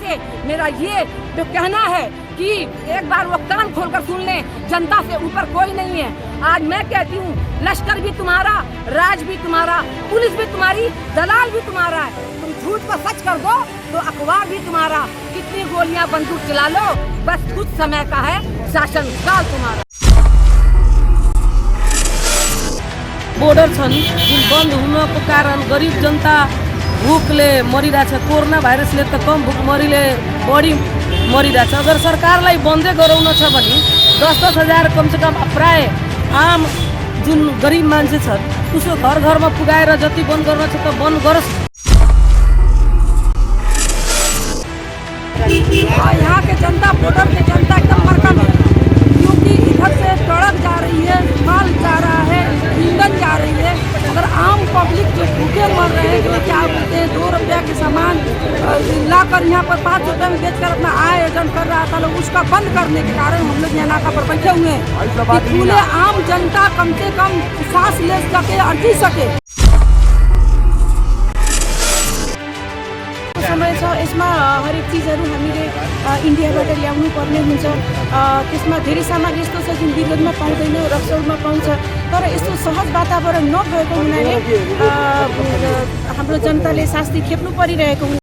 करके मेरा ये जो कहना है कि एक बार वो कान खोलकर सुन लें, जनता से ऊपर कोई नहीं है। आज मैं कहती हूँ, लश्कर भी तुम्हारा, राज भी तुम्हारा, पुलिस भी तुम्हारी, दलाल भी तुम्हारा है। तुम झूठ को सच कर दो तो अखबार भी तुम्हारा। कितनी गोलियां बंदूक चला लो, बस कुछ समय का है शासन काल तुम्हारा। बोर्डर छन् जुन बन्द हुनको कारण गरिब जनता भुकले मरिरहेछ। कोरोना भाइरसले त कम भुकमरीले बढी मरिरहेछ। अगर सरकारलाई बन्दै गराउन छ भने 10-10 हजार कमसेकम प्राय आम जुन गरिब मान्छे छन् उसको घर घरमा पुगाएर जति बन्द गर्न छ त बन्द गरोस्। यहाँ के जनता, बॉर्डर के जनता एकदम मरकम है, क्योंकि इधर से सड़क जा रही है, माल जा रहा है, ईंधन जा रही है। अगर आम पब्लिक जो भूखे मर रहे हैं कि क्या बोलते हैं, 2 रुपया के सामान लाकर यहाँ पर 5 रुपये में बेचकर अपना आय अर्जन कर रहा था लोग, उसका बंद करने के कारण हम लोग यहाँ नाका पर बैठे हुए हैं कि खुले आम जनता कम से कम सांस ले सके और जी सके। समय छ, यसमा हरेक चिजहरू हामीले इन्डियाबाट ल्याउनु पर्ने हुन्छ। त्यसमा धेरै सामग्री यस्तो छ जुन विरोधमा पाउँदैन, रक्सौलमा पाउँछ। तर यस्तो सहज वातावरण नभएको हुनाले हाम्रो जनताले शास्ति खेप्नु परिरहेको हुन्छ।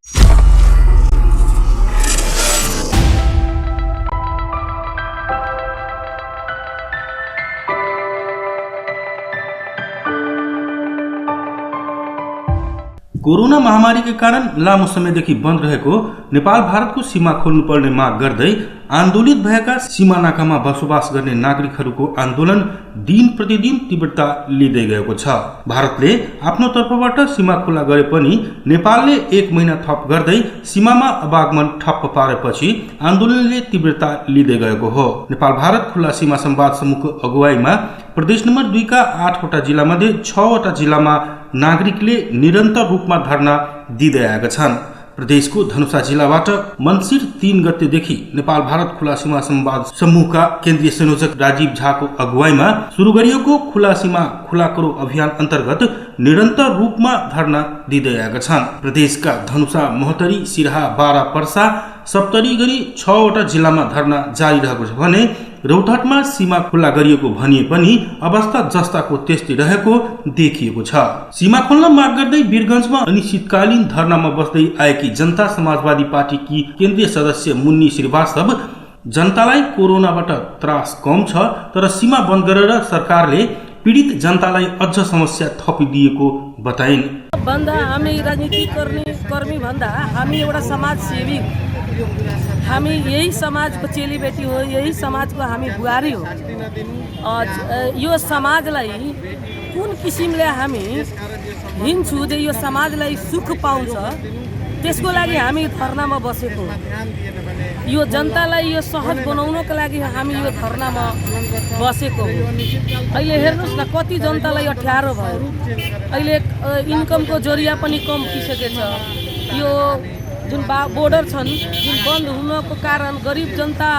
कोरोना महामारी के कारण लामो समयदेखि बन्द रहेको नेपाल भारतको सीमा खोल्नुपर्ने माग गर्दै आन्दोलित भएका सीमा नाकामा बसोबास गर्ने नागरिकहरूको आन्दोलन दिन प्रतिदिन तीव्रता लिँदै गएको छ। भारतले आफ्नो तर्फबाट सीमा खुला गरे पनि नेपालले 1 महिना थप गर्दै सीमामा आवागमन ठप्प पारेपछि आन्दोलनले तीव्रता लिँदै गएको हो। नेपाल भारत खुला सीमा संवाद समूहको अगुवाईमा प्रदेश नम्बर 2 का 8वटा जिल्लामध्ये 6वटा जिल्लामा नागरिकले निरन्तर रूपमा धरना दिँदै आएका छन्। प्रदेशको धनुषा जिल्लाबाट मन्सिर 3 गतेदेखि नेपाल भारत खुला सीमा संवाद समूहका केन्द्रीय संयोजक राजीव झाको अगुवाईमा सुरु गरिएको खुला सीमा खुला करो अभियान अन्तर्गत निरन्तर रूपमा धरना दिँदै आएका छन्। प्रदेशका धनुषा, महोत्तरी, सिराहा, बारा, पर्सा, सप्तरी गरी 6वटा जिल्लामा धरना जारी रहेको छ भने रौतहटमा सीमा खुल्ला गरिएको भनिए पनि अवस्था जस्ताको त्यस्तै रहेको देखिएको छ। सीमा खोल्न माग गर्दै वीरगञ्जमा अनिश्चितकालीन धरनामा बस्दै आएकी जनता समाजवादी पार्टीकी केन्द्रीय सदस्य मुन्नी श्रीवास्तव जनतालाई कोरोनाबाट त्रास कम छ, तर सीमा बन्द गरेर सरकारले पीडित जनतालाई अझ समस्या थपिदिएको बताइन्। भन्दा हामी राजनीतिक कर्मी भन्दा हामी एउटा समाजसेवी, हामी यही समाजको चेलीबेटी हो, यही समाजको हामी बुहारी हो। यो समाजलाई कुन किसिमले हामी हिँड्छु जे यो समाजलाई सुख पाउँछ त्यसको लागि हामी धरनामा बसेको। यो जनतालाई यो सहज बनाउनको लागि हामी यो धरनामा बसेको। अहिले हेर्नुहोस् न कति जनतालाई अप्ठ्यारो भयो। अहिले इन्कमको जरिया पनि कम भइसकेछ। यो जुन बोर्डर छन् जुन बन्द हुनको कारण गरिब जनता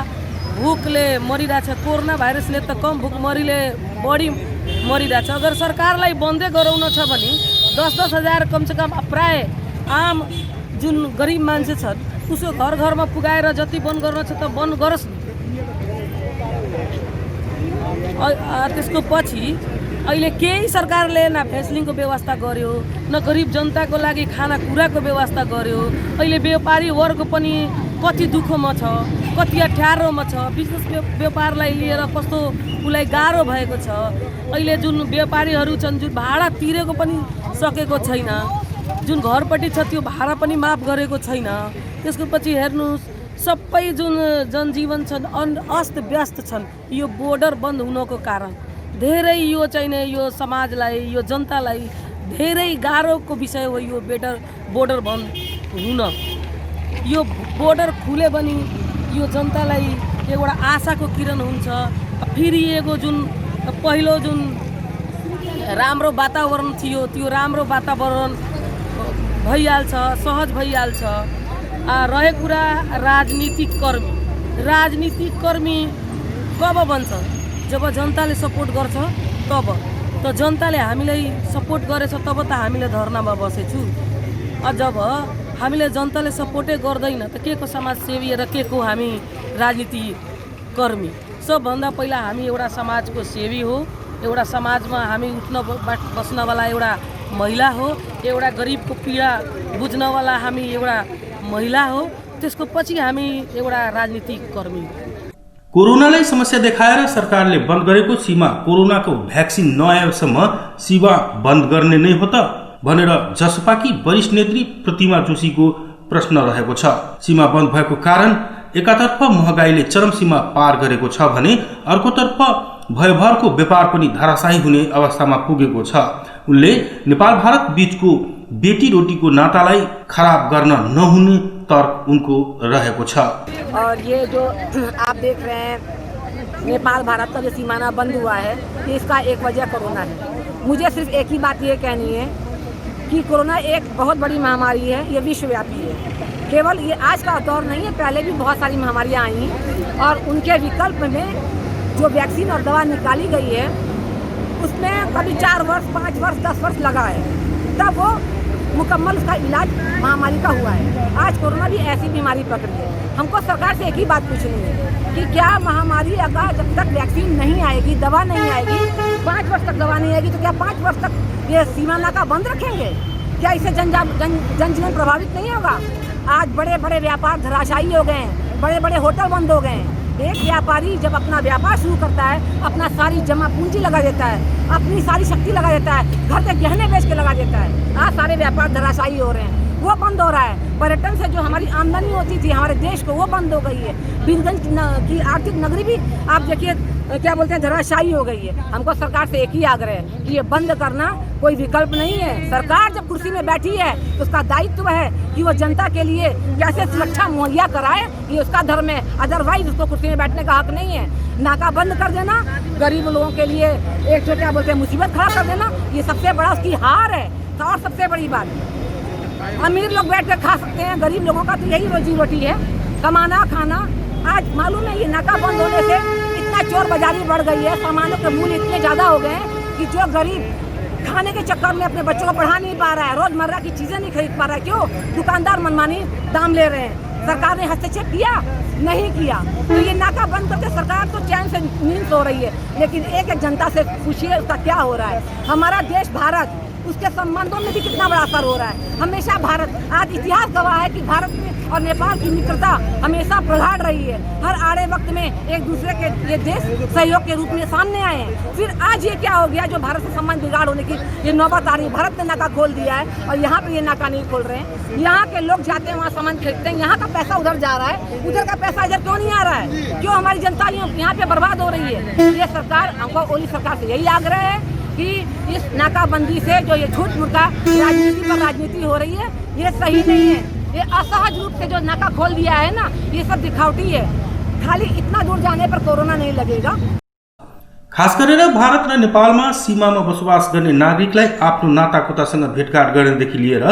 भुकले मरिरहेछ। कोरोना भाइरसले त कम भुकमरीले बढी मरिरहेछ। अगर सरकारलाई बन्दै गराउन छ भने 10-10 हजार कमसेकम प्राय आम जुन गरिब मान्छे छन् उसको घर घरमा पुगाएर जति बन्द गर्न छ त बन्द गरोस्। त्यसको पछि अहिले केही सरकारले न फेसलिङको व्यवस्था गर्यो, न गरिब जनताको लागि खानाकुराको व्यवस्था गर्यो। अहिले व्यापारी वर्ग पनि कति दुःखमा छ, कति अप्ठ्यारोमा छ। बिजनेस व्यापारलाई लिएर कस्तो उसलाई गाह्रो भएको छ। अहिले जुन व्यापारीहरू छन् जुन भाडा तिरेको पनि सकेको छैन, जुन घरपट्टि छ त्यो भाडा पनि माफ गरेको छैन। त्यसको पछि हेर्नुहोस् सबै जुन जनजीवन छन् अस्त व्यस्त छन् यो बोर्डर बन्द हुनको कारण। धेरै यो चाहिँ यो समाजलाई, यो जनतालाई धेरै गाह्रोको विषय हो यो बोर्डर बन्द हुन। यो बोर्डर खुले पनि यो जनतालाई एउटा आशाको किरण हुन्छ। फेरि यो जुन पहिलो जुन राम्रो वातावरण थियो त्यो राम्रो वातावरण भइहाल्छ, सहज भइहाल्छ। रहे कुरा राजनीतिक कर्मी कब बन्छ? जब जनताले सपोर्ट गर्छ तब। त जनताले हामीलाई सपोर्ट गरेछ तब त हामीले धरनामा बसेछु। जब हामीले जनताले सपोर्टै गर्दैन त के को समाजसेवी र के को हामी राजनीति कर्मी। सबभन्दा पहिला हामी एउटा समाजको सेवी हो, एउटा समाजमा हामी उठ्न बस्नवाला एउटा महिला हो, एउटा गरिबको पीडा बुझ्नवाला हामी एउटा महिला हो, त्यसको पछि हामी एउटा राजनीतिक कर्मी हो। कोरोनालाई समस्या देखाएर सरकारले बन्द गरेको सीमा कोरोनाको भ्याक्सिन नआएसम्म सीमा बन्द गर्ने नै हो त भनेर जसपाकी वरिष्ठ नेत्री प्रतिमा जोशीको प्रश्न रहेको छ। सीमा बन्द भएको कारण एकातर्फ महँगाईले चरम सीमा पार गरेको छ भने अर्कोतर्फ भयभरको व्यापार पनि धाराशाही हुने अवस्थामा पुगेको छ। उनले नेपाल भारत बीचको बेटी रोटीको नातालाई खराब गर्न नहुने तर्क उनको रहेको छ। और ये जो आप देख रहे हैं नेपाल भारत का जो सीमाना बंद हुआ है, इसका एक वजह कोरोना है। मुझे सिर्फ एक ही बात ये कहनी है कि कोरोना एक बहुत बड़ी महामारी है, ये विश्वव्यापी है। केवल ये आज का दौर नहीं है, पहले भी बहुत सारी महामारियाँ आई और उनके विकल्प में जो वैक्सीन और दवा निकाली गई है उसमें कभी 4 वर्ष 5 वर्ष 10 वर्ष लगा है, तब वो मुकम्मल उसका इलाज महामारी का हुआ है। आज कोरोना भी ऐसी बीमारी पकड़ी है। हमको सरकार से एक ही बात पूछनी है कि क्या महामारी अगर जब तक वैक्सीन नहीं आएगी, दवा नहीं आएगी, 5 वर्ष तक दवा नहीं आएगी, तो क्या 5 वर्ष तक ये सीमा नाका बंद रखेंगे? क्या इससे जनजीवन प्रभावित नहीं होगा? आज बड़े बड़े व्यापार धराशायी हो गए हैं, बड़े बड़े होटल बंद हो गए हैं। एक व्यापारी जब अपना व्यापार शुरू करता है, अपना सारी जमा पूंजी लगा देता है, अपनी सारी शक्ति लगा देता है, घर के गहने बेच के लगा देता है। आज सारे व्यापार धराशायी हो रहे हैं, वो बंद हो रहा है। पर्यटन से जो हमारी आमदनी होती थी हमारे देश को, वो बंद हो गई है। बीरगंज की आर्थिक नगरी भी आप देखिए क्या बोलते हैं, धराशायी हो गई है। हमको सरकार से एक ही आग्रह है कि ये बंद करना कोई विकल्प नहीं है। सरकार जब कुर्सी में बैठी है तो उसका दायित्व है कि वो जनता के लिए कैसे सुरक्षा मुहैया कराए, ये उसका धर्म है। अदरवाइज उसको कुर्सी में बैठने का हक नहीं है। नाका बंद कर देना, गरीब लोगों के लिए एक जो क्या बोलते हैं मुसीबत खड़ा कर देना, ये सबसे बड़ा उसकी हार है। और सबसे बड़ी बात, अमीर लोग बैठ कर खा सकते हैं, गरीब लोगों का तो यही रोजी रोटी है, कमाना खाना। आज मालूम है ये नाका बंद होने से इतना चोर बाजारी बढ़ गई है, सामानों के मूल्य इतने ज़्यादा हो गए हैं कि जो गरीब खाने के चक्कर में अपने बच्चों को पढ़ा नहीं पा रहा है, रोजमर्रा की चीज़ें नहीं खरीद पा रहा है। क्यों? दुकानदार मनमानी दाम ले रहे हैं। सरकार ने हस्तक्षेप किया? नहीं किया। तो ये नाका बंद करके सरकार तो चैन से नींद सो रही है, लेकिन एक एक जनता से पूछिए उसका क्या हो रहा है। हमारा देश भारत, उसके संबंधों में भी कितना बड़ा असर हो रहा है। हमेशा भारत, आज इतिहास गवाह है कि भारत में और नेपाल की मित्रता हमेशा प्रगाढ़ रही है। हर आड़े वक्त में एक दूसरे के ये देश सहयोग के रूप में सामने आए हैं। फिर आज ये क्या हो गया जो भारत से संबंध बिगाड़ होने की ये नौबत आ रही है। भारत ने नाका खोल दिया है और यहाँ पे ये नाका नहीं खोल रहे हैं। यहाँ के लोग जाते हैं, वहाँ सामान खरीदते हैं, यहाँ का पैसा उधर जा रहा है, उधर का पैसा इधर क्यों नहीं आ रहा है? क्यों हमारी जनता यहाँ पे बर्बाद हो रही है? ये सरकार, हमको ओली सरकार से यही आग्रह है कि इस नाकाबंदी से जो ये झूठ मूठ राजनीति पर राजनीति हो रही है, ये सही नहीं है। ये असहज रूप से जो नाका खोल दिया है ना, ये सब दिखावटी है। खाली इतना दूर जाने पर कोरोना नहीं लगेगा। खास गरेर भारत र नेपालमा सीमामा बसोबास गर्ने नागरिकलाई आफ्नो नाताकोतासँग भेटघाट गर्नेदेखि लिएर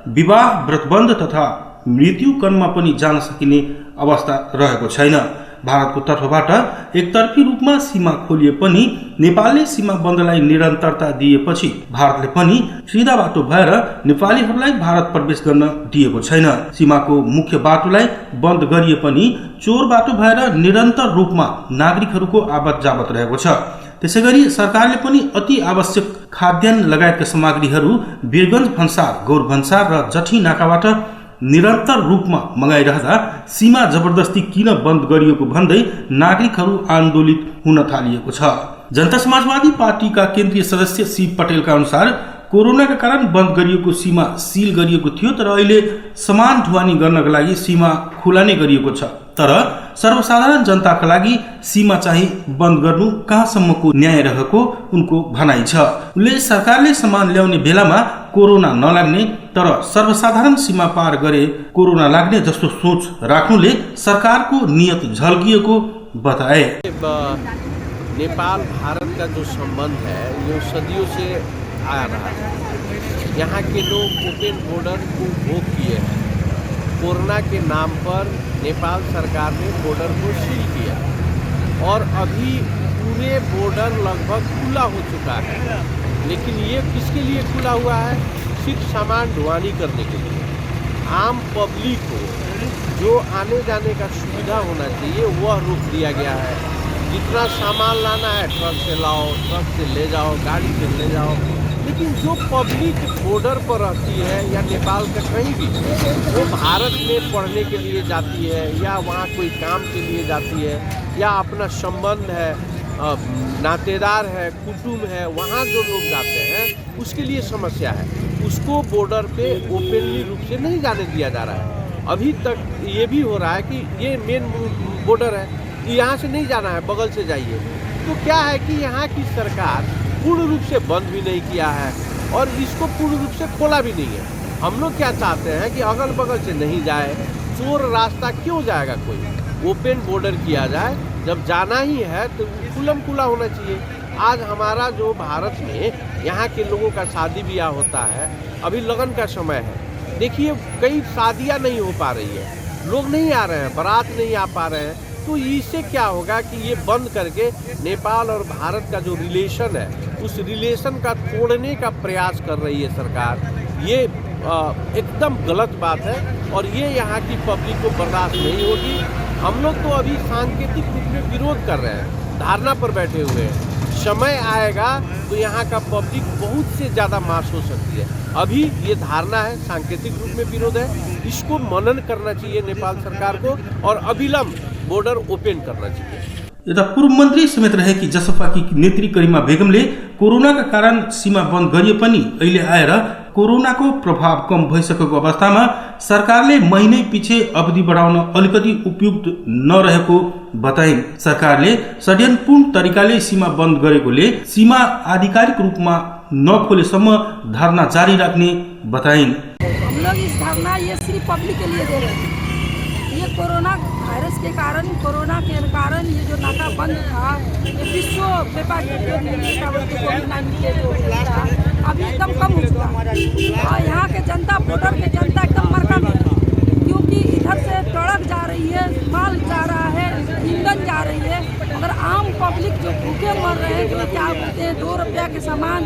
विवाह, व्रतबन्ध तथा मृत्युकर्ममा पनि जान सकिने अवस्था रहेको छैन। भारतको तर्फबाट एकतर्फी रूपमा सीमा खोलिए पनि नेपालले सीमा बन्दलाई निरन्तरता दिएपछि भारतले पनि सिधा बाटो भएर नेपालीहरूलाई भारत प्रवेश गर्न दिएको छैन। सीमाको मुख्य बाटोलाई बन्द गरिए पनि चोर बाटो भएर निरन्तर रूपमा नागरिकहरूको आवत जावत रहेको छ। त्यसैगरी सरकारले पनि अति आवश्यक खाद्यान्न लगायतका सामग्रीहरू वीरगञ्ज भन्सार, गौर भन्सार र जठी नाकाबाट निरन्तर रूपमा मगाइरहँदा सीमा जबरदस्ती किन बन्द गरिएको भन्दै नागरिकहरू आन्दोलित हुन थालिएको छ। जनता समाजवादी पार्टीका केन्द्रीय सदस्य शिव पटेलका अनुसार कोरोनाका कारण बन्द गरिएको सीमा सिल गरिएको थियो, तर अहिले सामान ढुवानी गर्नका लागि सीमा खुला नै गरिएको छ। तर सर्वसाधारण जनताका लागि सीमा चाहिँ बन्द गर्नु कहाँसम्मको न्याय रहेको उनको भनाइ छ। उनले सरकारले सामान ल्याउने बेलामा कोरोना नलाग्ने तर सर्वसाधारण सीमा पार गरे कोरोना लाग्ने जस्तो सोच राख्नुले सरकारको नियत झल्किएको बताए। नेपाल भारत का जो संबंध है ये सदियों से आ रहा है। यहाँ के लोग ओपन बॉर्डर को भोग किए हैं। कोरोना के नाम पर नेपाल सरकार ने बॉर्डर को सील किया और अभी पूरे बॉर्डर लगभग खुला हो चुका है। लेकिन ये किसके लिए खुला हुआ है? सिर्फ सामान ढुवानी करने के लिए। आम पब्लिक को जो आने जाने का सुविधा होना चाहिए वह रोक दिया गया है। जितना सामान लाना है ट्रक से लाओ, ट्रक से ले जाओ, गाड़ी से ले जाओ, लेकिन जो पब्लिक बॉर्डर पर रहती है या नेपाल का कहीं भी, वो भारत में पढ़ने के लिए जाती है या वहाँ कोई काम के लिए जाती है या अपना संबंध है, नातेदार है, कुटुंब है, वहाँ जो लोग जाते हैं उसके लिए समस्या है। उसको बॉर्डर पे ओपनली रूप से नहीं जाने दिया जा रहा है। अभी तक ये भी हो रहा है कि ये मेन बॉर्डर है, यहाँ से नहीं जाना है, बगल से जाइए। तो क्या है कि यहाँ की सरकार पूर्ण रूप से बंद भी नहीं किया है और इसको पूर्ण रूप से खोला भी नहीं है। हम लोग क्या चाहते हैं कि अगल बगल से नहीं जाए, चोर रास्ता क्यों जाएगा कोई, ओपन बॉर्डर किया जाए। जब जाना ही है तो खुलम खुला होना चाहिए। आज हमारा जो भारत में यहाँ के लोगों का शादी ब्याह होता है, अभी लगन का समय है, देखिए कई शादियाँ नहीं हो पा रही है, लोग नहीं आ रहे हैं, बारात नहीं आ पा रहे हैं। तो इससे क्या होगा कि ये बंद करके नेपाल और भारत का जो रिलेशन है उस रिलेशन का तोड़ने का प्रयास कर रही है सरकार। ये एकदम गलत बात है और ये यहाँ की पब्लिक को बर्दाश्त नहीं होगी। हम लोग तो अभी सांकेतिक रूप में विरोध कर रहे हैं, धारणा पर बैठे हुए हैं। समय आएगा तो यहाँ का पब्लिक बहुत से ज़्यादा मास हो सकती है। अभी ये धारणा है, सांकेतिक रूप में विरोध है, इसको मनन करना चाहिए नेपाल सरकार को और अविलंब बॉर्डर ओपन करना चाहिए। यता पूर्व मन्त्री समेत रहेकी जसपाकी नेत्री करिमा बेगमले कोरोनाका कारण सीमा बन्द गरिए पनि अहिले आएर कोरोनाको प्रभाव कम भइसकेको अवस्थामा सरकारले महिनै पछि अवधि बढाउन अलिकति उपयुक्त नरहेको बताइन्। सरकारले षड्यन्त्रपूर्ण तरिकाले सीमा बन्द गरेकोले सीमा आधिकारिक रूपमा नखोलेसम्म धरना जारी राख्ने बताइन्। हम लोग इस धरना ये सिर्फ पब्लिक के लिए दे रहे हैं। ये कोरोना वायरस के कारण, कोरोना के कारण ये जो नाका बंद था, ये विश्व व्यापार कोविड-19 के जो था अभी एकदम कम हो चुका है और यहाँ के जनता, बॉर्डर के जनता एकदम मरका में, क्योंकि इधर से सड़क जा रही है, माल जा रहा है, ईंधन जा रही है, मगर आम पब्लिक जो भूखे मर रहे हैं, जो क्या बोलते हैं 2 रुपया के सामान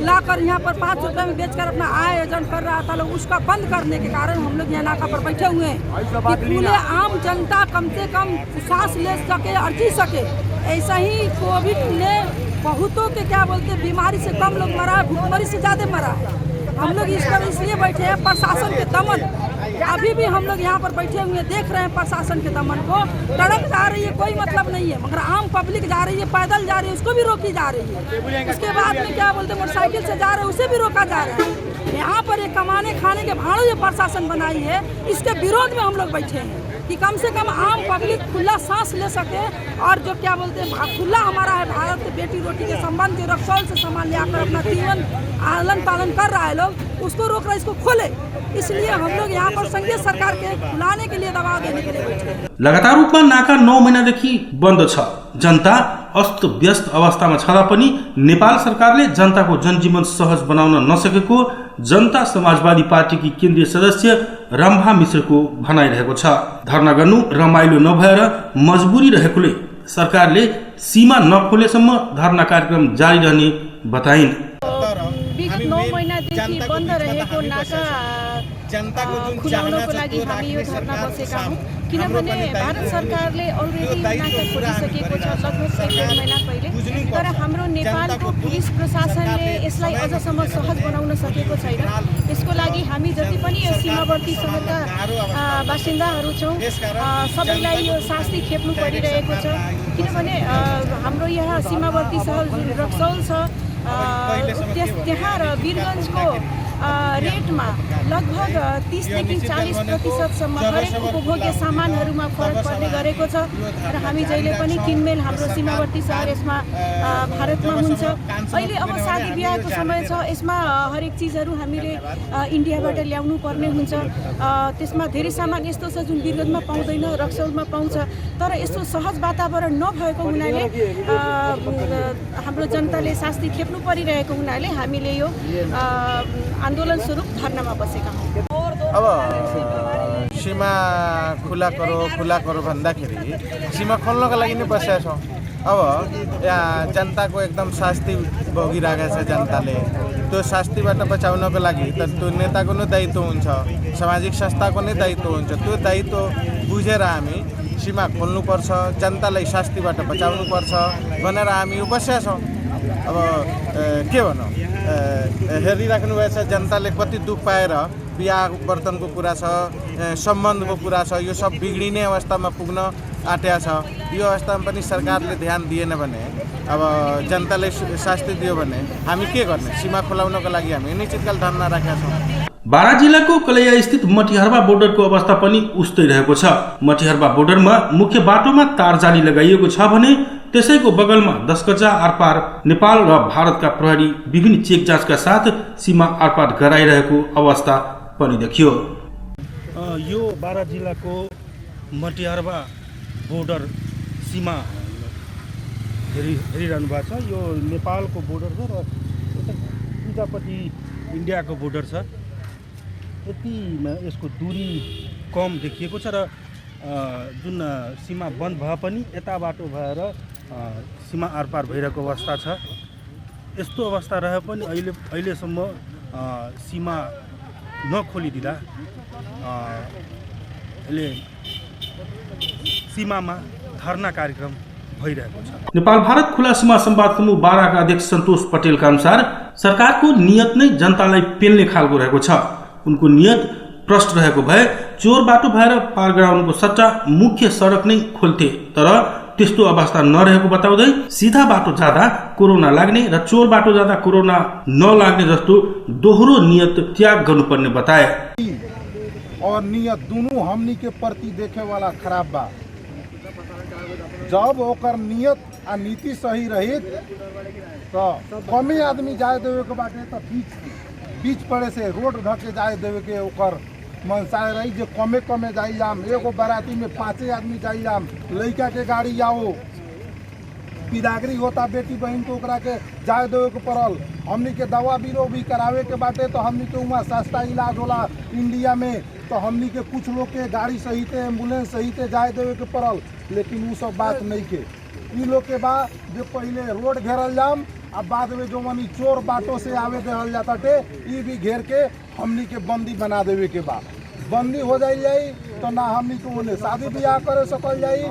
लाकर यहाँ पर 5 रुपये में बेचकर अपना आय अर्जन कर रहा था लोग, उसका बंद करने के कारण हम लोग यहाँ नाका पर बैठे हुए हैं कि पूरे आम जनता कम से कम सांस ले सके और जी सके। ऐसा ही कोविड ने बहुतों के क्या बोलते हैं बीमारी से कम लोग मरा है, भूखमरी से ज़्यादा मरा है। हम लोग इस पर इसलिए बैठे हैं, प्रशासन के दमन, अभी भी हम लोग यहाँ पर बैठे हुए देख रहे हैं प्रशासन के दमन को। सड़क जा रही है कोई मतलब नहीं है, मगर आम पब्लिक जा रही है, पैदल जा रही है, उसको भी रोकी जा रही है। उसके बाद में क्या बोलते हैं मोटरसाइकिल से जा रहे हैं, उसे भी रोका जा रहा है। यहाँ पर ये कमाने खाने के भाड़ों ये प्रशासन बनाई है, इसके विरोध में हम लोग बैठे हैं कि कम से कम आम पब्लिक खुला सांस ले सके और जो क्या बोलते हैं खुला हमारा है भारत के बेटी रोटी के संबंध जो रक्सौल से सामान लेकर अपना जीवन आलन पालन कर रहा है लोग, उसको रोक रहा है, इसको खोले। इसलिए हम लोग यहाँ पर संघीय सरकार के खुलाने के लिए दबाव देने के लिए बैठे हैं। लगातार रूपमा नाका 9 महिनादेखि बन्द छ। जनता अस्त व्यस्त अवस्थामा छँदा पनि नेपाल सरकारले जनताको जनजीवन सहज बनाउन नसकेको जनता समाजवादी पार्टीकी केन्द्रीय सदस्य रम्भा मिश्रको भनाइरहेको छ। धरना गर्नु रमाइलो नभएर मजबुरी रहेकोले सरकारले सीमा नखोलेसम्म धरना कार्यक्रम जारी रहने बताइन्। 9 महिनादेखि बन्द रहेको नाका खुलाउनको लागि हामी यो धरना बसेका हौँ, किनभने भारत सरकारले अलरेडी नाका खोलिसकेको छ लगभग 1 महिना पहिले, तर हाम्रो नेपालको पुलिस प्रशासनले यसलाई अझसम्म सहज बनाउन सकेको छैन। यसको लागि हामी जति पनि यो सीमावर्ती सहरका बासिन्दाहरू छौँ सबैलाई यो शास्ति खेप्नु परिरहेको छ, किनभने हाम्रो यहाँ सीमावर्ती सहर जुन रक्सौल छ त्यहाँ र वीरगञ्जको रेटमा लगभग 30 देखि 40% हरेक उपभोग्य सामानहरूमा फरक पर्ने गरेको छ र हामी जहिले पनि किनमेल हाम्रो सीमावर्ती सहर यसमा भारतमा हुन्छ। अहिले अब शादी बिहाको समय छ, यसमा हरेक चिजहरू हामीले इन्डियाबाट ल्याउनु पर्ने हुन्छ। त्यसमा धेरै सामान यस्तो छ जुन वीरगञ्जमा पाउँदैन, रक्सौलमा पाउँछ, तर यस्तो सहज वातावरण नभएको हुनाले हाम्रो जनताले शास्ति खेप्नु परिरहेको हुनाले हामीले यो आन्दोलन स्वरूप धरनामा बसेका हौँ। अब सीमा खुला करो भन्दाखेरि सीमा खोल्नको लागि नै बसेका छौँ। अब यहाँ जनताको एकदम शास्ति भोगिरहेको छ जनताले। त्यो शास्तिबाट बचाउनको लागि त त्यो नेताको नै दायित्व हुन्छ, सामाजिक संस्थाको नै दायित्व हुन्छ। त्यो दायित्व बुझेर हामी सीमा खोल्नुपर्छ, जनतालाई शास्तिबाट बचाउनुपर्छ भनेर हामी यो बसेका छौँ। अब के भनौँ, हेरिराख्नु भएछ जनताले कति दुःख पाएर बिहा बर्तनको कुरा छ, सम्बन्धको कुरा छ, यो सब बिग्रिने अवस्थामा पुग्न आँटेको छ। यो अवस्थामा पनि सरकारले ध्यान दिएन भने, अब जनताले शास्ति दियो भने हामी के गर्ने? सीमा खोलाउनको लागि हामी निश्चितकाल धरना राखेका छौँ। बारा जिल्लाको कलैया स्थित मटिहर्बा बोर्डरको अवस्था पनि उस्तै रहेको छ। मटिहर्बा बोर्डरमा मुख्य बाटोमा तारजाली लगाइएको छ भने त्यसैको बगलमा 10 गजा आरपार नेपाल र भारतका प्रहरी विभिन्न चेक जाँचका साथ सीमा आरपार गराइरहेको अवस्था पनि देखियो। यो बारा जिल्लाको मटिहर्बा बोर्डर सीमा हेरिरहनु भएको छ। यो नेपालको बोर्डर छ र उतापट्टि इन्डियाको बोर्डर छ। यतिमा यसको दूरी कम देखिएको छ र जुन सीमा बन्द भए पनि यता बाटो भएर सीमा आरपार भइरहेको अवस्था छ। यस्तो अवस्था रहे पनि अहिलेसम्म सीमा नखोलिदिँदा अहिले सीमामा धरना कार्यक्रम भइरहेको छ। नेपाल भारत खुला सीमा संवाद समूह बाराका अध्यक्ष सन्तोष पटेलका अनुसार सरकारको नियत नै जनतालाई पेल्ने खालको रहेको छ। उनको नियत प्रष्ट रहेको भए चोर बाटो भएर पार गराउनुको सट्टा मुख्य सडक नै खोल्थे, तर त्यस्तो अवस्था नरहेको बताउँदै सीधा बाटो जाँदा कोरोना लाग्ने र चोर बाटो जाँदा कोरोना नलाग्ने जस्तो दोहोरो नियत त्याग गर्नुपर्ने बताए। और नियत दोनों हमनी के प्रति देखे वाला खराब बा। जब ओकर नियत आ नीति सही रही तो कमे आदमी जाए देवे के बाटे तो बीच पड़े से रोड ढके जाए देवे के ओकर मनसाए रही। जो कमे जाई जाम, एगो बाराती में 5 आदमी जाई जाम, लड़का के गाड़ी आओ, पिदागरी होता बेटी बहन को ओकरा के जाए देवे के पड़ल। हमनी के दवा बीरो भी करावे के बाटे तो हमनी के वहाँ सस्ता इलाज होला इंडिया में, तो हमनी के कुछ लोग के गाड़ी सहित एम्बुलेंस सहित जाए देवे के पड़ल। लेकिन वो सब बात नहीं के ई लोग के बाद जो पहले रोड घेरल जाम, अब बाद में जो मनी चोर बाटों से आवे देहल जाता टे ये भी घेर के हमनी के बंदी बना देवे के बाद बंदी हो जाई तो ना हमनी को उन्हें शादी ब्याह करे सकल जाई,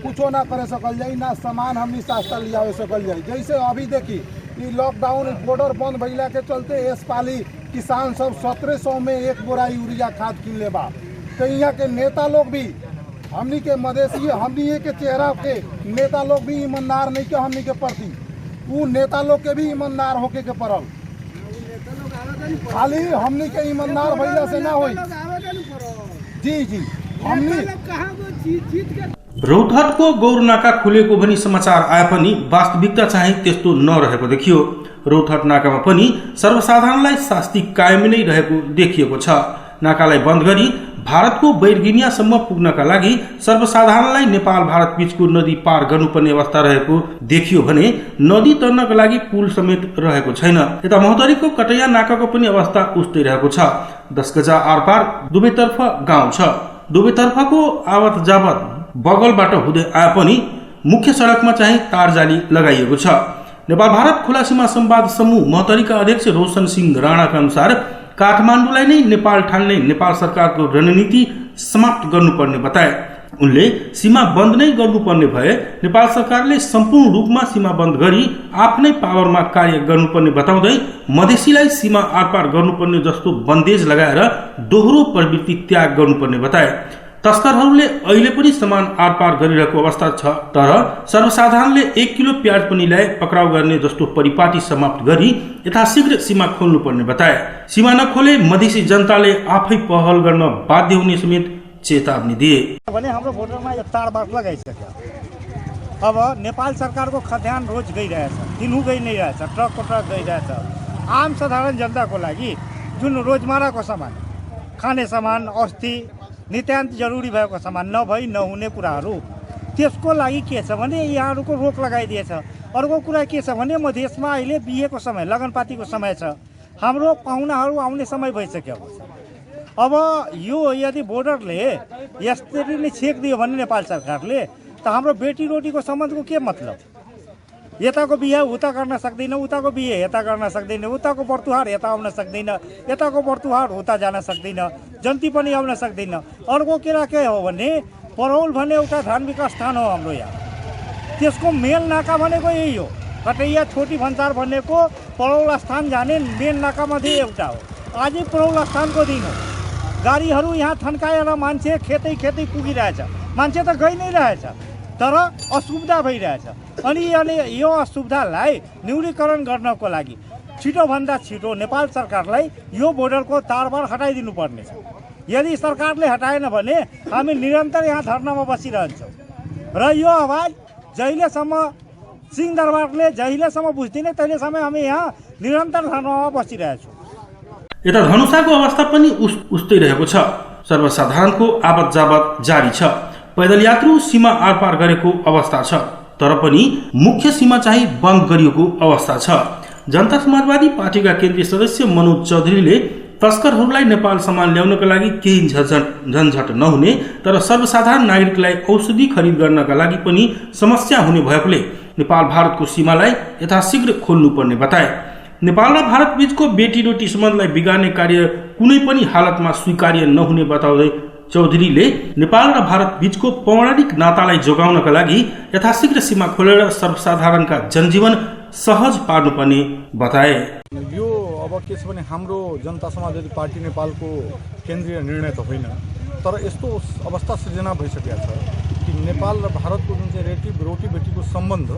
कुछो ना करे सकल जाई, ना सामान हमनी सस्ता लियावे सकल जाई। जैसे अभी देखी ये लॉकडाउन बॉर्डर बंद भइला के चलते एस पाली किसान सब 1700 में 1 बोरा यूरिया खाद किन ले बा। तो यहाँ के नेता लोग भी हमनी के मधेसी हमनी के चेहरा के नेता लोग भी ईमानदार नहीं के हमनी के प्रति, वो नेता लोग के भी ईमानदार होके के पड़ल। खाली हमनी के ईमानदार भैया से ना होई। जी हमनी रौतहटको गौरनाका खुलेको भनी समाचार आए पनि वास्तविकता चाहिँ त्यस्तो नरहेको देखियो। रौतहट नाकामा पनि सर्वसाधारणलाई शास्ति कायम नै रहेको देखिएको छ। नाकालाई बन्द गरी भारतको बैरगिनियासम्म पुग्नका लागि सर्वसाधारणलाई नेपाल भारत बीचको नदी पार गर्नुपर्ने अवस्था रहेको देखियो भने नदी तर्नका लागि पुल समेत रहेको छैन। यता महोत्तरीको कटैया नाकाको पनि अवस्था उस्तै रहेको छ। 10 गजा आरपार दुवैतर्फ गाउँ छ। दुवैतर्फको आवत जावत बगलबाट हुँदै आए पनि मुख्य सडकमा चाहिँ तारजाली लगाइएको छ। नेपाल भारत खुला सीमा संवाद समूह महोत्तरीका अध्यक्ष रोशन सिंह राणाका अनुसार काठमाडौँलाई नै नेपाल ठान्ने नेपाल सरकारको रणनीति समाप्त गर्नुपर्ने बताए। उनले सीमा बन्द नै गर्नुपर्ने भए नेपाल सरकारले सम्पूर्ण रूपमा सीमा बन्द गरी आफ्नै पावरमा कार्य गर्नुपर्ने बताउँदै मधेसीलाई सीमा आरपार गर्नुपर्ने जस्तो बन्देज लगाएर दोहोरो प्रवृत्ति त्याग गर्नुपर्ने बताए। तस्करहरूले अहिले पनि सामान आरपार गरिरहेको अवस्था छ, तर सर्वसाधारणले 1 किलो प्याज पनि ल्याए पक्राउ गर्ने जस्तो परिपाटी समाप्त गरी यथाशीघ्र सीमा खोल्नुपर्ने बताए। सीमा नखोले मधेसी जनताले आफै पहल गर्न बाध्य हुने समेत चेतावनी दिए। भने हाम्रो बोर्डरमा यो तारबाट लगाइसक्यो। अब नेपाल सरकारको खद्यान रोज गइरहेछ, दिनहु गइ नै रहेछ, ट्रकको ट्रक गइरहेछ। आम साधारण जनताको लागि जुन रोजमर्राको सामान, खाने सामान, औषधि, नितान्त जरुरी भएको सामान नभई नहुने कुराहरू, त्यसको लागि के छ भने यहाँहरूको रोक लगाइदिएछ। अर्को कुरा के छ भने मधेसमा अहिले बिहेको समय, लगनपातीको समय छ, हाम्रो पाहुनाहरू आउने समय भइसक्यो। अब यो यदि बोर्डरले यसरी नै छेक दियो भने नेपाल सरकारले त हाम्रो बेटी रोटीको सम्बन्धको के मतलब? यताको बिहे उता गर्न सक्दैन, उताको बिहे यता गर्न सक्दैन, उताको बर्तुहार यता आउन सक्दैन, यताको बर्तुहार उता जान सक्दैन, जन्ती पनि आउन सक्दैन। अर्को कुरा के हो भने परौल भन्ने एउटा धार्मिक स्थान हो हाम्रो यहाँ, त्यसको मेन नाका भनेको यही हो। कटैया छोटी भन्सार भनेको परौल स्थान जाने मेन नाकामध्ये एउटा हो। आजै परौल स्थानको दिन हो। गाडीहरू यहाँ थन्काएर मान्छे खेतै पुगिरहेछ, मान्छे त गइ नै रहेछ तर असुविधा भइरहेछ। अनि यो असुविधालाई न्यूनीकरण गर्नको लागि छिटोभन्दा छिटो नेपाल सरकारलाई यो बोर्डरको तारबार हटाइदिनु पर्नेछ। यदि सरकारले हटाएन भने हामी निरन्तर यहाँ धर्नामा बसिरहन्छौँ र यो आवाज जहिलेसम्म सिंहदरबारले जहिलेसम्म बुझ्दैन तहिलेसम्म हामी यहाँ निरन्तर धर्नामा बसिरहेछौँ। यता धनुषाको अवस्था पनि उस्तै रहेको छ। सर्वसाधारणको आवत जावत जारी छ। पैदल यात्रु सीमा आरपार गरेको अवस्था छ, तर पनि मुख्य सीमा चाहिँ बन्द गरिएको अवस्था छ। जनता समाजवादी पार्टीका केन्द्रीय सदस्य मनोज चौधरीले तस्करहरूलाई नेपाल सामान ल्याउनका लागि केही झन्झट नहुने तर सर्वसाधारण नागरिकलाई औषधि खरिद गर्नका लागि पनि समस्या हुने भएकोले नेपाल भारतको सीमालाई यथाशीघ्र खोल्नुपर्ने बताए। नेपाल र भारत बीचको बेटी रोटी सम्बन्धलाई बिगार्ने कार्य कुनै पनि हालतमा स्वीकार्य नहुने बताउँदै चौधरीले नेपाल र भारत बीचको पौराणिक नातालाई जोगाउनका लागि यथाशीघ्र सीमा खोलेर सर्वसाधारणका जनजीवन सहज पार्नुपर्ने बताए। यो अब के छ भने हाम्रो जनता समाजवादी पार्टी नेपालको केन्द्रीय निर्णय त होइन, तर यस्तो अवस्था सृजना भइसकेको छ कि नेपाल र भारतको जुन चाहिँ रोटी बेटीको सम्बन्ध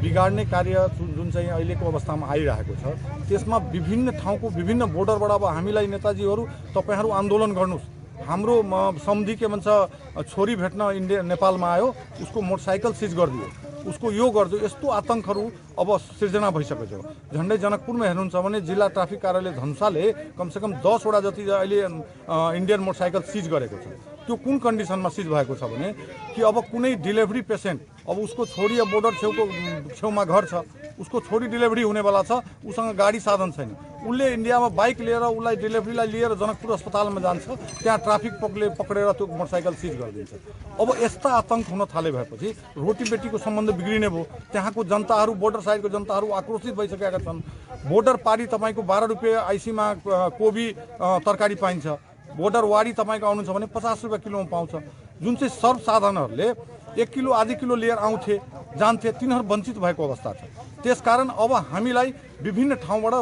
बिगार्ने कार्य जुन चाहिँ अहिलेको अवस्थामा आइरहेको छ त्यसमा विभिन्न ठाउँको विभिन्न बोर्डरबाट अब हामीलाई नेताजीहरू तपाईहरू आन्दोलन गर्नुहोस्, हाम्रो सम्धि के भन्छ छोरी भेट्न नेपालमा आयो उसको मोटरसाइकल सिज गरिदियो, उसको यो गरिदियो, यस्तो आतङ्कहरू अब सृजना भइसकेको छ। झन्डै जनकपुरमा हेर्नुहुन्छ भने जिल्ला ट्राफिक कार्यालय धनुषाले कमसेकम 10 वटा जति अहिले इन्डियन मोटरसाइकल सिज गरेको छ। त्यो कुन कन्डिसनमा सिज भएको छ भने कि अब कुनै डिलिभरी पेसेन्ट अब उसको छोरी अब बोर्डर छेउमा घर छ, उसको छोरी डिलिभरी हुनेवाला छ, उसँग गाडी साधन छैन, उसले इन्डियामा बाइक लिएर उसलाई डिलिभरीलाई लिएर जनकपुर अस्पतालमा जान्छ, त्यहाँ ट्राफिक पक्रेर त्यो मोटरसाइकल सिज गरिदिन्छ। अब यस्ता आतङ्क हुन थाले भएपछि रोटी बेटीको सम्बन्ध बिग्रिने भयो। त्यहाँको जनताहरू बोर्डर साइडको जनताहरू आक्रोशित भइसकेका छन्। बोर्डर पारी तपाईँको 12 रुपियाँ आइसीमा कोबी तरकारी पाइन्छ, बोर्डर वारी तपाईँको आउनुहुन्छ भने 50 रुपियाँ किलोमा पाउँछ। जुन चाहिँ सर्वसाधारणहरूले 1 किलो आधी किलो लिएर आउँथे जान्थे तिनीहरू वञ्चित भएको अवस्था छ। त्यसकारण अब हामीलाई विभिन्न ठाउँबाट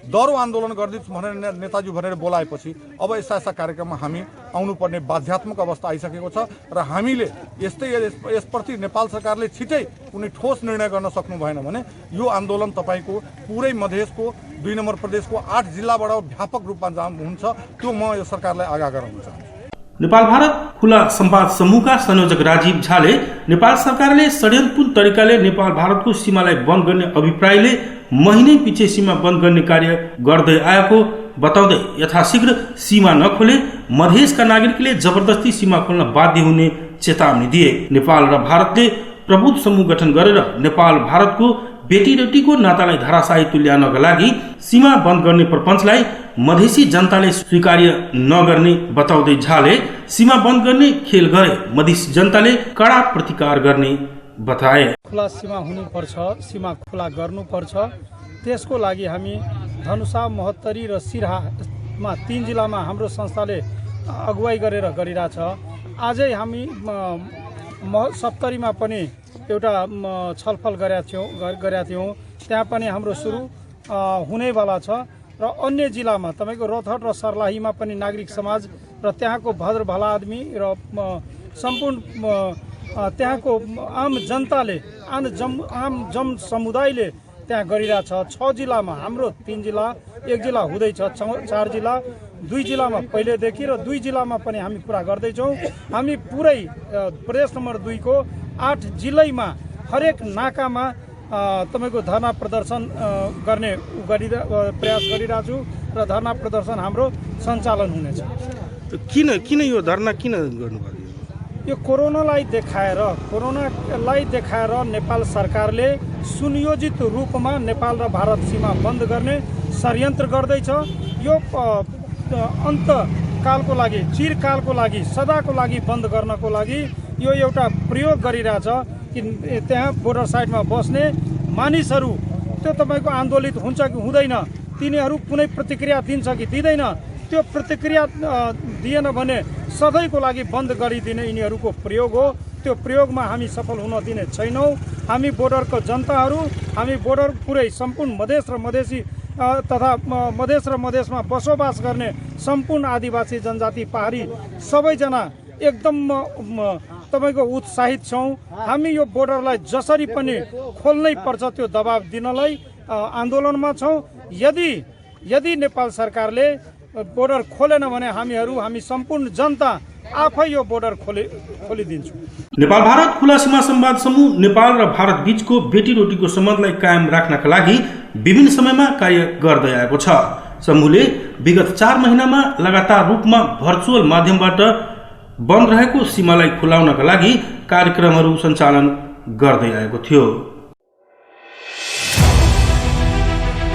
दरो आन्दोलन गर्दैछु भनेर नेताजी भनेर बोलाएपछि अब यस्ता कार्यक्रममा हामी आउनुपर्ने बाध्यात्मक अवस्था आइसकेको छ र हामीले यसप्रति नेपाल सरकारले छिटै कुनै ठोस निर्णय गर्न सक्नु भएन भने यो आन्दोलन तपाईँको पुरै मधेसको 2 नम्बर प्रदेशको 8 जिल्लाबाट व्यापक रूपमा हुन्छ। त्यो म यो सरकारलाई आगाह गराउन चाहन्छु। नेपाल भारत खुला संवाद समूहका संयोजक राजीव झाले नेपाल सरकारले षड्यन्त्रपूर्ण तरिकाले नेपाल भारतको सीमालाई बन्द गर्ने अभिप्रायले महिनै पछि सीमा बन्द गर्ने कार्य गर्दै आएको बताउँदै यथाशीघ्र सीमा नखोले मधेसका नागरिकले जबरजस्ती सीमा खोल्न बाध्य हुने चेतावनी दिए। नेपाल र भारतले प्रबुद्ध समूह गठन गरेर नेपाल भारतको बेटी रोटीको नातालाई धराशायी तुल्याउनका लागि सीमा बन्द गर्ने प्रपञ्चलाई मधेसी जनताले स्वीकार्य नगर्ने बताउँदै झाले सीमा बन्द गर्ने खेल गरे मधेसी जनताले कडा प्रतिकार गर्ने बताए। खुला सीमा हुनुपर्छ, सीमा खुला गर्नुपर्छ। त्यसको लागि हामी धनुषा, महोत्तरी र सिराहामा 3 जिल्लामा हाम्रो संस्थाले अगुवाई गरिरहेछ। आजै हामी सप्तरीमा पनि एउटा छलफल गरेका थियौँ, त्यहाँ पनि हाम्रो सुरु हुनेवाला छ र अन्य जिल्लामा तपाईँको रौतहट र सर्लाहीमा पनि नागरिक समाज र त्यहाँको भद्र भला आदमी र सम्पूर्ण त्यहाँको आम जनताले आम जन समुदायले त्यहाँ गरिरहेछ। 6 जिल्लामा हाम्रो 3 जिल्ला, 1 जिल्ला हुँदैछ, 4 जिल्ला, 2 जिल्लामा पहिलेदेखि र 2 जिल्लामा पनि हामी पुरा गर्दैछौँ। हामी पुरै प्रदेश नम्बर 2 को 8 जिल्लामा हरेक नाकामा तपाईँको धरना प्रदर्शन गर्ने प्रयास गरिरहेको छु र धरना प्रदर्शन हाम्रो सञ्चालन हुनेछ। किन यो धरना किन गर्नुभयो? यो कोरोनालाई देखाएर नेपाल सरकारले सुनियोजित रूपमा नेपाल र भारत सीमा बन्द गर्ने षड्यन्त्र गर्दैछ। यो अन्तकालको लागि, चिरकालको लागि, सदाको लागि बन्द गर्नको लागि यो एउटा प्रयोग गरिरहेछ कि त्यहाँ बोर्डर साइडमा बस्ने मानिसहरू त्यो तपाईँको आन्दोलित हुन्छ कि हुँदैन, तिनीहरू कुनै प्रतिक्रिया दिन्छ कि दिँदैन, त्यो प्रतिक्रिया दिएन भने सधैँको लागि बन्द गरिदिने यिनीहरूको प्रयोग हो। त्यो प्रयोगमा हामी सफल हुन दिने छैनौँ। हामी बोर्डरको जनताहरू, हामी बोर्डर पुरै सम्पूर्ण मधेस र मधेसी तथा मधेस र मधेसमा बसोबास गर्ने सम्पूर्ण आदिवासी जनजाति पहाडी सबैजना एकदम तपाईँको उत्साहित छौँ। हामी यो बोर्डरलाई जसरी पनि खोल्नै पर्छ त्यो दबाब दिनलाई आन्दोलनमा छौँ। यदि नेपाल सरकारले बोर्डर खोलेन भने हामी सम्पूर्ण जनता आफै यो बोर्डर खोलिदिन्छौँ। नेपाल भारत खुला सीमा संवाद समूह नेपाल र भारत बीचको बेटी रोटीको सम्बन्धलाई कायम राख्नका लागि विभिन्न समयमा कार्य गर्दै आएको छ। समूहले विगत 4 महिनामा लगातार रूपमा भर्चुअल माध्यमबाट बन्द रहेको सीमालाई खुलाउनका लागि कार्यक्रमहरू सञ्चालन गर्दै आएको थियो।